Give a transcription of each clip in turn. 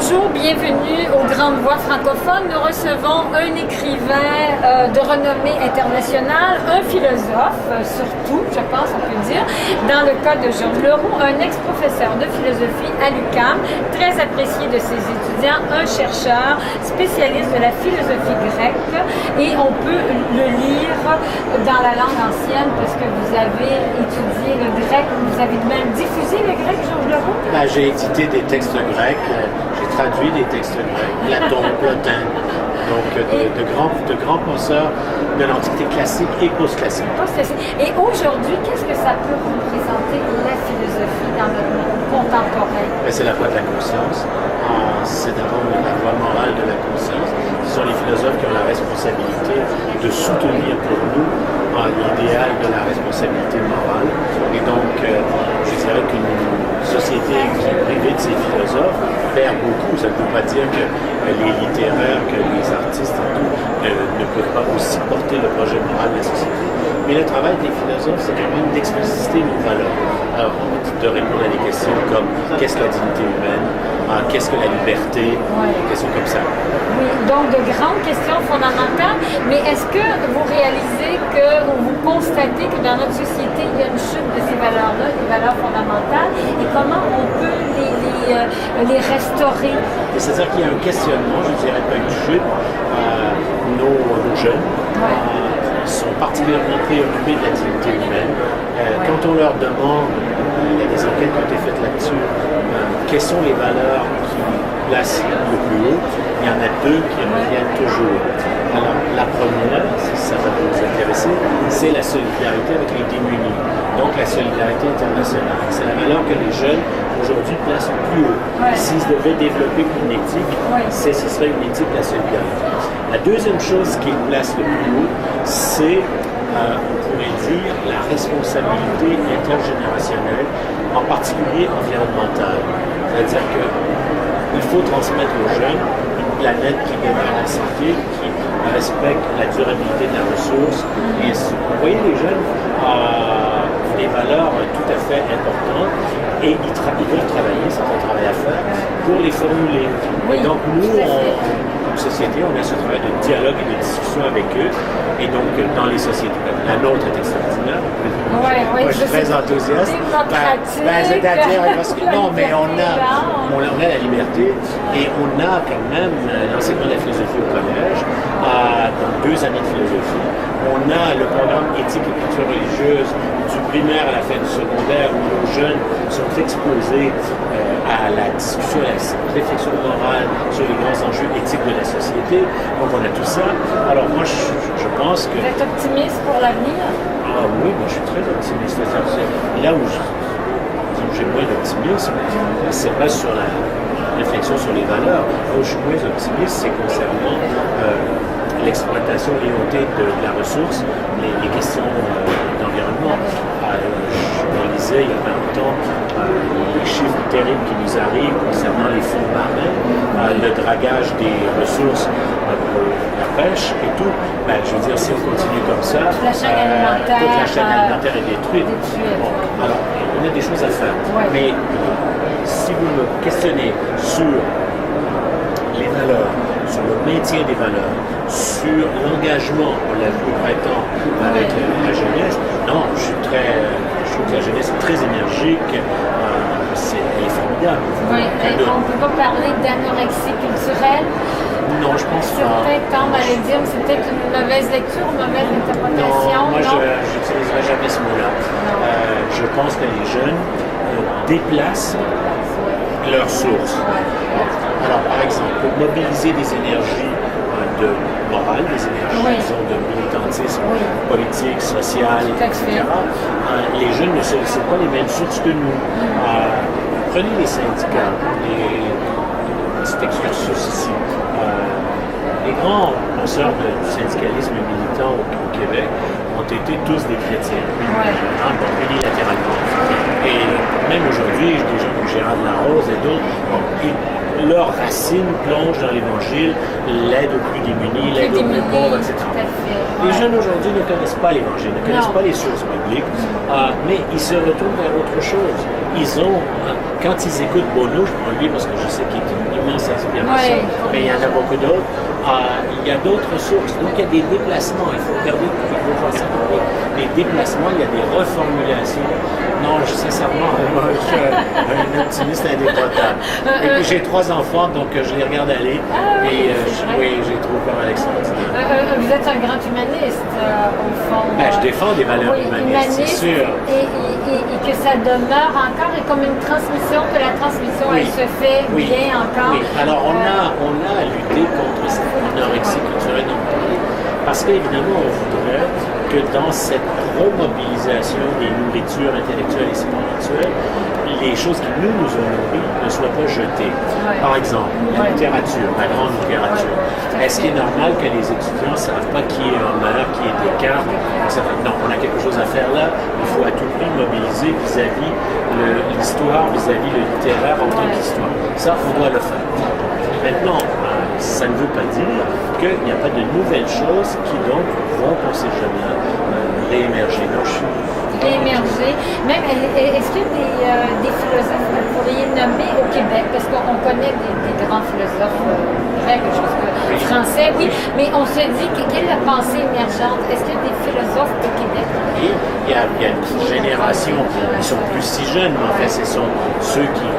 Bonjour, bienvenue aux Grandes Voix francophones. Nous recevons un écrivain de renommée internationale, un philosophe, surtout, je pense, on peut dire, dans le cas de Georges Leroux, un ex-professeur de philosophie à l'UQAM, très apprécié de ses étudiants, un chercheur spécialiste de la philosophie grecque, et on peut le lire dans la langue ancienne parce que vous avez étudié le grec, vous avez même diffusé le grec, Georges Leroux? Ben, j'ai édité des textes grecs, j'ai traduit des textes grecs, Platon, Plotin, donc de grands penseurs de l'Antiquité classique et post-classique. Et aujourd'hui, qu'est-ce que ça peut représenter la philosophie dans notre monde contemporain? Ben, c'est la voie de la conscience. C'est d'abord la voie morale de la conscience. Ce sont les philosophes qui ont la responsabilité de soutenir pour nous l'idéal de la responsabilité morale. Et donc, je dirais qu'une société qui est privée de ses philosophes perd beaucoup. Ça ne veut pas dire que les littéraires, que les artistes et tout ne peuvent pas aussi porter le projet moral de la société. Mais le travail des philosophes, c'est quand même d'expliciter nos valeurs. Alors, de répondre à des questions comme qu'est-ce que la dignité humaine, qu'est-ce que la liberté, des questions comme ça. Oui, donc de grandes questions fondamentales, mais est-ce que vous réalisez ou vous constatez que dans notre société, il y a une chute de ces valeurs-là, des valeurs fondamentales, et comment on peut les restaurer? C'est-à-dire qu'il y a un questionnement, je dirais pas une chute. Nos jeunes sont particulièrement préoccupés de la dignité humaine. Quand on leur demande, il y a des enquêtes qui ont été faites là-dessus, quelles sont les valeurs qui placent le plus haut, il y en a deux qui reviennent toujours. Alors, la première, si ça va vous intéresser, c'est la solidarité avec les démunis. Donc, la solidarité internationale. C'est la valeur que les jeunes, aujourd'hui, placent le plus haut. S'ils devaient développer une éthique, ce serait une éthique de la solidarité. La deuxième chose qu'ils placent le plus haut, c'est, on pourrait dire, la responsabilité intergénérationnelle, en particulier environnementale. C'est-à-dire qu'il faut transmettre aux jeunes une planète qui demeure en santé, qui respecte la durabilité de la ressource. Et vous voyez, les jeunes ont des valeurs tout à fait importantes et ils veulent travailler, c'est un travail à faire, pour les formuler. Et donc nous, comme société, on a ce travail de dialogue et de discussion avec eux. Et donc, dans les sociétés, la nôtre est extraordinaire. Moi, je suis très enthousiaste. C'est-à-dire, parce que non, mais on a la liberté et on a quand même l'enseignement de la philosophie au collège, donc 2 années de philosophie. On a le programme éthique et culture religieuse du primaire à la fin du secondaire où nos jeunes sont exposés à la discussion, à la réflexion morale sur les grands enjeux éthiques de la société. Donc on a tout ça. Alors moi je pense que... Vous êtes optimiste pour l'avenir? Ah oui, moi je suis très optimiste. Là où j'ai moins d'optimisme, c'est pas sur la réflexion sur les valeurs. Là où je suis moins optimiste, c'est concernant l'exploitation léontée de la ressource, les questions d'environnement. Je lisais il y a pas longtemps les chiffres terribles qui nous arrivent concernant les fonds marins, le dragage des ressources pour la pêche et tout. Je veux dire, si on continue comme ça, toute la chaîne alimentaire est détruite. Bon, alors, on a des choses à faire. Mais si vous me questionnez sur les valeurs, sur le maintien des valeurs, sur l'engagement, on l'a vu au printemps avec la jeunesse, non, je trouve que la jeunesse est très énergique, elle est formidable. Oui, on ne peut pas parler d'anorexie culturelle. Non, je pense pas. C'est peut-être, on allait dire, c'est peut-être une mauvaise lecture, une mauvaise interprétation. Non, moi je n'utiliserai jamais ce mot-là. Je pense que les jeunes déplacent leurs sources. Alors, par exemple, pour mobiliser des énergies de morale, des énergies disons, de militantisme politique, social, etc., les jeunes ne sollicitent pas les mêmes sources que nous. Prenez les syndicats, petit excursus ici. Les grands penseurs du syndicalisme militant au Québec ont été tous des chrétiens, unilatéralement. Et même aujourd'hui, des gens comme Gérard Larose et d'autres, leurs racines plongent dans l'Évangile, l'aide aux plus démunis, l'aide aux plus pauvres, etc. Les jeunes aujourd'hui ne connaissent pas l'Évangile, ne connaissent pas les sources bibliques, mais ils se retournent vers autre chose. Ils ont quand ils écoutent Bono, je prends lui parce que je sais qu'il est une immense inspiration, mais il y en a beaucoup d'autres. Il y a d'autres sources. Donc il y a des déplacements. Il faut regarder, il faut voir ça. Des déplacements, il y a des reformulations. Non, sincèrement, moi, je suis un optimiste indépendant. Et puis j'ai 3 enfants, donc je les regarde aller. Et oui, j'ai trouvé pas mal extraordinaire. Vous êtes un grand humaniste, au fond. Je défends des valeurs humanistes, c'est sûr. Et que ça demeure encore, et comme une transmission, que la transmission, elle se fait bien encore. Oui, alors on a lutté contre cette anorexie culturelle dont on parlait, parce qu'évidemment, on voudrait que dans cette remobilisation des nourritures intellectuelles et spirituelles, les choses qui nous ont nourris ne soient pas jetées. Par exemple, la littérature, la grande littérature. Est-ce qu'il est normal que les étudiants ne savent pas qui est Homère, qui est Descartes, etc.? Non, on a quelque chose à faire là. Il faut à tout prix mobiliser vis-à-vis l'histoire, vis-à-vis le littéraire en tant qu'histoire. Ça, on doit le faire. Maintenant, ça ne veut pas dire qu'il n'y a pas de nouvelles choses qui donc vont possiblement réémerger. Non, réémerger. Même, est-ce qu'il y a des philosophes que vous pourriez nommer au Québec? Parce qu'on connaît des grands philosophes grecs, français, oui, mais on se dit quelle est la pensée émergente? Est-ce qu'il y a des philosophes au Québec? Oui, il y a une génération, ils sont plus si jeunes, mais en fait, ce sont ceux qui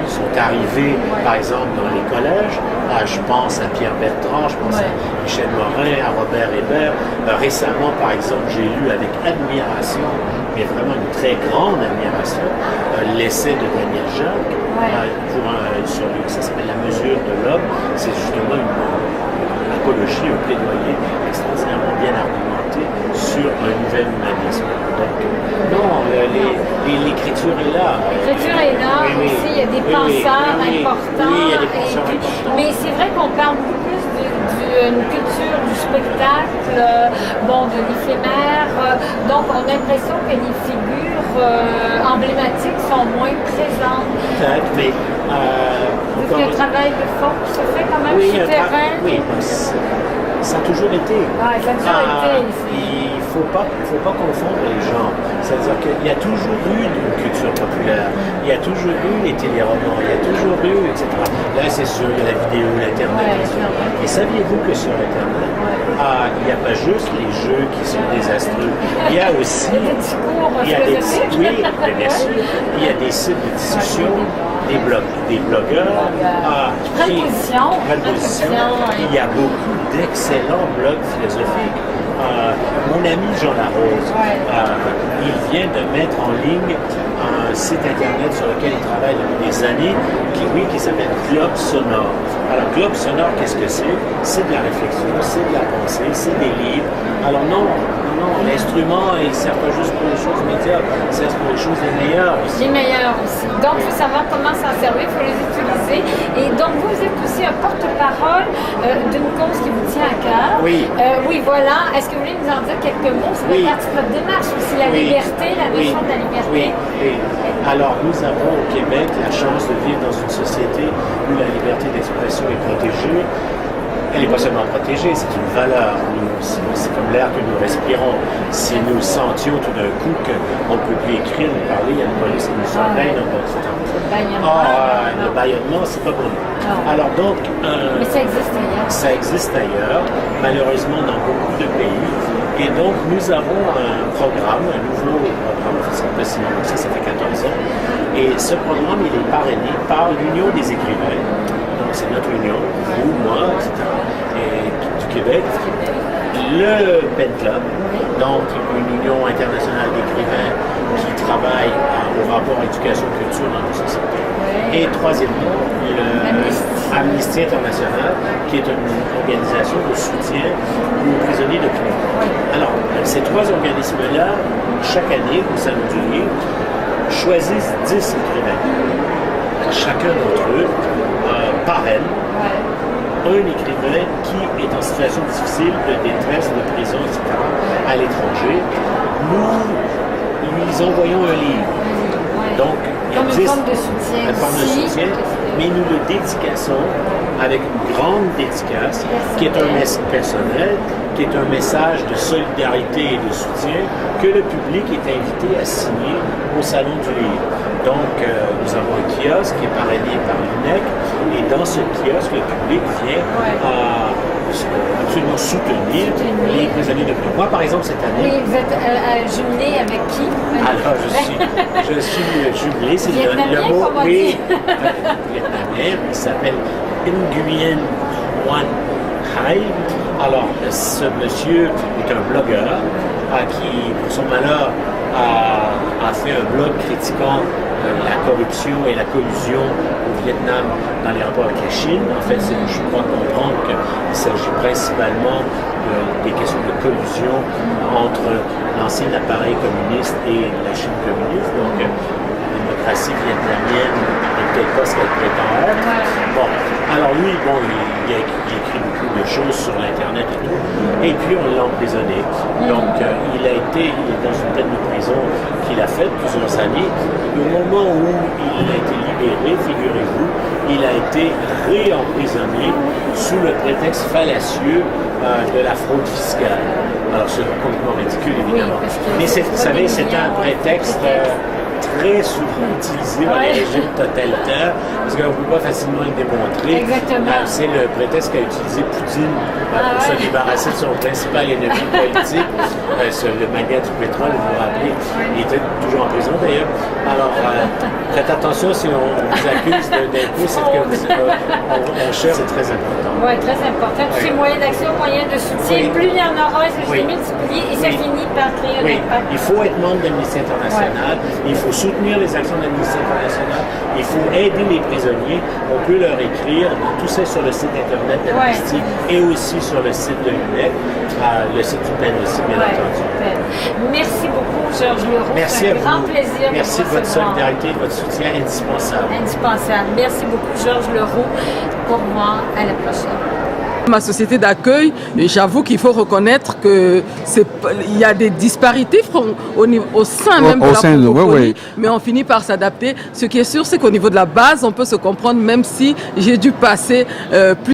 sont arrivés, par exemple, dans les collèges. Je pense à Pierre Bertrand, je pense à Michel Morin, à Robert Hébert. Récemment, par exemple, j'ai lu avec admiration, mais vraiment une très grande admiration, l'essai de Daniel Jacques, ça s'appelle La mesure de l'homme. C'est justement une apologie, un plaidoyer extraordinairement bien argumenté sur un nouvel humanisme. Donc, non, l'écriture est là. L'écriture est là aussi, il y a des penseurs importants. Oui, il y a des penseurs importants. Mais c'est vrai qu'on parle beaucoup plus d'une culture du spectacle, de l'éphémère. Donc, on a l'impression que les figures emblématiques sont moins présentes. Peut-être, mais... Il y a un travail de fond qui se fait quand même souterrain. Oui, ça a toujours été. Ça a toujours été ici. Il ne faut pas confondre les gens. C'est-à-dire qu'il y a toujours eu une culture populaire. Il y a toujours eu les téléromans. Il y a toujours eu, etc. Là, c'est sûr, il y a la vidéo, l'Internet. Et saviez-vous que sur Internet, il n'y a pas juste les jeux qui sont désastreux. Il y a aussi... Il y a des discours oui, bien sûr. Il y a des sites de discussion, des blogueurs qui prennent position. Il y a beaucoup d'excellents blogs philosophiques. Mon ami Jean Larose, il vient de mettre en ligne un site internet sur lequel il travaille depuis des années, qui s'appelle Globe Sonore. Alors, Globe Sonore, qu'est-ce que c'est? C'est de la réflexion, c'est de la pensée, c'est des livres. Alors non, l'instrument, il ne sert pas juste pour les choses médiocres, il sert pour les choses les meilleures aussi. Les meilleures aussi. Donc, il faut savoir comment s'en servir, il faut les utiliser. Et donc, vous êtes aussi un porte-parole d'une cause qui vous tient à cœur. Oui. Oui, voilà. Est-ce que vous voulez nous en dire quelques mots? Ça fait partie de votre démarche aussi, la liberté, la notion de la liberté. Oui. Alors, nous avons au Québec la chance de vivre dans une société où la liberté d'expression est protégée. Elle n'est pas seulement protégée, c'est une valeur. C'est comme l'air que nous respirons. Si nous sentions tout d'un coup qu'on ne peut plus écrire, nous parler, il y a une police qui nous surveille dans notre temps. Le bâillonnement, c'est pas bon. Alors donc... mais ça existe ailleurs. Ça existe ailleurs, malheureusement dans beaucoup de pays. Et donc, nous avons un programme, un nouveau programme, ça fait 14 ans. Et ce programme, il est parrainé par l'Union des écrivains. Donc, c'est notre union, vous, moi, etc. Et du Québec. Le PEN Club, donc une union internationale d'écrivains qui travaille au rapport éducation-culture dans nos sociétés. Et troisièmement, Amnesty International, qui est une organisation de soutien aux prisonniers de guerre. Alors, ces 3 organismes-là, chaque année, au Salon du Livre, choisissent 10 écrivains. Chacun d'entre eux parraine un écrivain qui est en situation difficile, de détresse, de prison, etc., à l'étranger. Nous lui envoyons un livre. Donc, comme une forme de soutien. Une forme de soutien, mais nous le dédicassons avec une grande dédicace, qui est un message personnel, qui est un message de solidarité et de soutien que le public est invité à signer au Salon du Livre. Donc, nous avons un kiosque qui est parrainé par l'UNEC, et dans ce kiosque, le public vient absolument soutenir les prisonniers de guerre. Moi, par exemple, cette année... Oui, vous êtes jumelé avec qui? Alors, je suis jumelé, c'est le mot... Oui, vietnamien, il s'appelle Nguyen Hoan Hai. Alors, ce monsieur est un blogueur qui, pour son malheur, a fait un blog critiquant la corruption et la collusion au Vietnam dans les rapports avec la Chine. En fait, je crois comprendre qu'il s'agit principalement des questions de collusion entre l'ancien appareil communiste et la Chine communiste. Donc, la démocratie vietnamienne n'est peut-être pas ce qu'elle prétend être. Bon, alors lui, il écrit beaucoup de choses sur l'Internet et tout, et puis on l'a emprisonné. Donc, il est dans une peine de prison qu'il a faite plusieurs années. Au moment où il a été libéré, figurez-vous, il a été réemprisonné sous le prétexte fallacieux de la fraude fiscale. Alors, c'est complètement ridicule, évidemment. Mais vous savez, c'est un prétexte très souvent utilisé dans les régimes totalitaires, parce qu'on ne peut pas facilement le démontrer. Exactement. C'est le prétexte qu'a utilisé Poutine pour se débarrasser de son principal ennemi politique, le magnat du pétrole, vous vous rappelez. Il était toujours en prison d'ailleurs. Alors, faites attention si on vous accuse d'impôt, c'est que on cherche, c'est très important. Oui, très important. Tous ces moyens d'action, moyens de soutien, plus il y en aura, c'est multiplié et ça finit par créer un impact. Il faut être membre d'Amnesty International, il faut soutenir les actions d'Amnesty International, il faut aider les prisonniers. On peut leur écrire, tout ça sur le site internet d'Amnesty et aussi sur le site de l'UNEC, le site du PEN aussi, bien entendu. Merci beaucoup, Georges Leroux. Merci à vous. Grand plaisir. Merci de votre solidarité et de votre soutien indispensable. Indispensable. Merci beaucoup, Georges Leroux. Pour moi, à la prochaine. Ma société d'accueil, j'avoue qu'il faut reconnaître que il y a des disparités au sein même de la francophonie, mais on finit par s'adapter. Ce qui est sûr, c'est qu'au niveau de la base, on peut se comprendre, même si j'ai dû passer plus